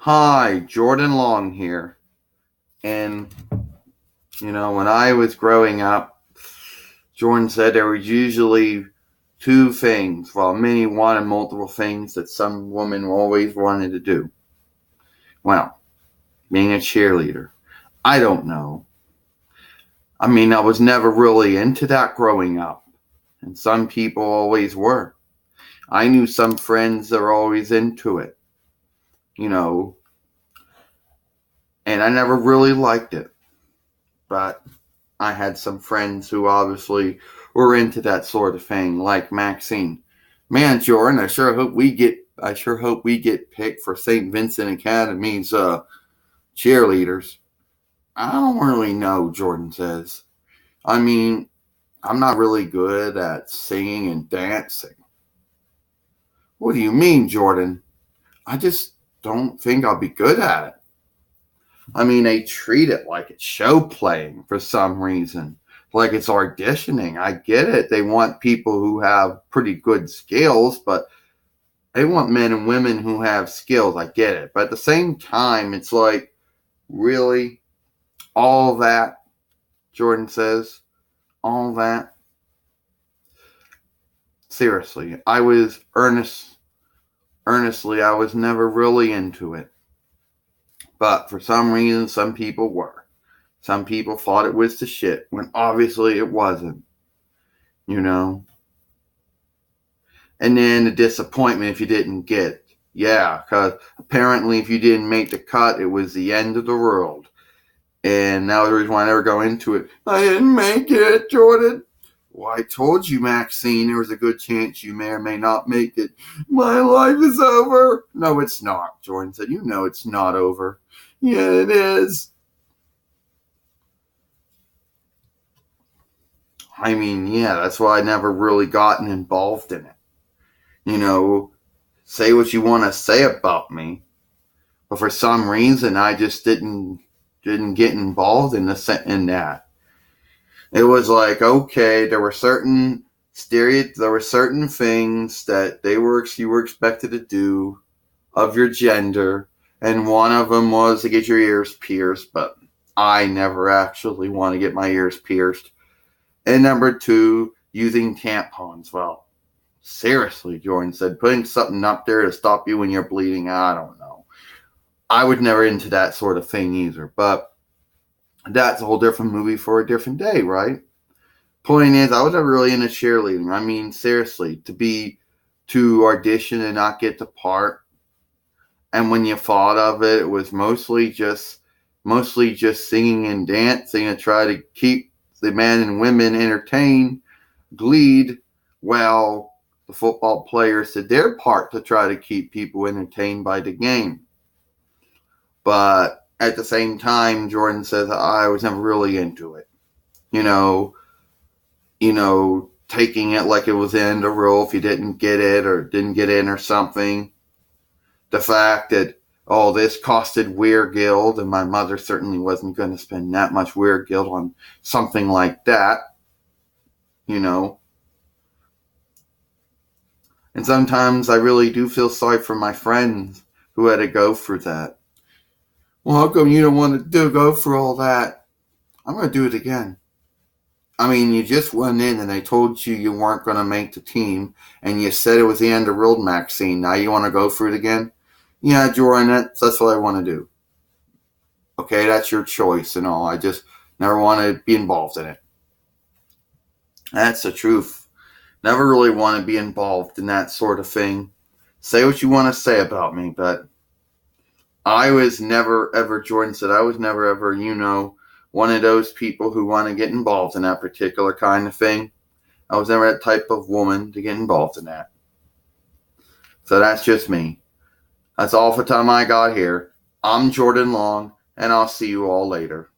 Hi, Jordan Long here. And, when I was growing up, Jordan said there was usually two things, well, many wanted multiple things that some woman always wanted to do. Well, being a cheerleader. I don't know. I was never really into that growing up. And some people always were. I knew some friends that were always into it, you know, and I never really liked it. But I had some friends who obviously were into that sort of thing, like Maxine. Man, Jordan, I sure hope we get picked for St. Vincent Academy's cheerleaders. I don't really know, Jordan says. I mean, I'm not really good at singing and dancing. What do you mean, Jordan? I just don't think I'll be good at it. They treat it like it's show playing for some reason, like it's auditioning. I get it. They want people who have pretty good skills, but they want men and women who have skills. I get it. But at the same time, it's like, really? All that, Jordan says. All that? Seriously, earnestly, I was never really into it. But for some reason, some people were. Some people thought it was the shit, when obviously it wasn't, you know? And then the disappointment if you didn't get it. Yeah, because apparently if you didn't make the cut, it was the end of the world. And that was the reason why I never go into it. I didn't make it, Jordan. Well, I told you, Maxine, there was a good chance you may or may not make it. My life is over. No, it's not, Jordan said. You know it's not over. Yeah, it is. Yeah, that's why I never really gotten involved in it. Say what you want to say about me, but for some reason I just didn't get involved in that. It was like, okay, there were certain things that you were expected to do of your gender, and one of them was to get your ears pierced, but I never actually want to get my ears pierced. And number two, using tampons. Well, seriously, Jordan said, putting something up there to stop you when you're bleeding, I don't know. I was never into that sort of thing either, but that's a whole different movie for a different day, right? Point is, I was never really into cheerleading. Seriously, to audition and not get the part, and when you thought of it, it was mostly just singing and dancing and try to keep the men and women entertained, gleed, while the football players did their part to try to keep people entertained by the game. But at the same time, Jordan says I was never really into it. You know, taking it like it was the end of the world if you didn't get it or didn't get in or something. The fact that, this costed Weir Guild, and my mother certainly wasn't going to spend that much Weir Guild on something like that, And sometimes I really do feel sorry for my friends who had to go through that. Well, how come you don't want to go through all that? I'm going to do it again. You just went in and they told you weren't going to make the team, and you said it was the end of the world, Maxine. Now you want to go through it again? Yeah, Jordan, that's what I want to do. Okay, that's your choice and all. I just never want to be involved in it. That's the truth. Never really want to be involved in that sort of thing. Say what you want to say about me, but I was never ever, Jordan said, I was never ever, one of those people who want to get involved in that particular kind of thing. I was never that type of woman to get involved in that. So that's just me. That's all for the time I got here. I'm Jordan Long, and I'll see you all later.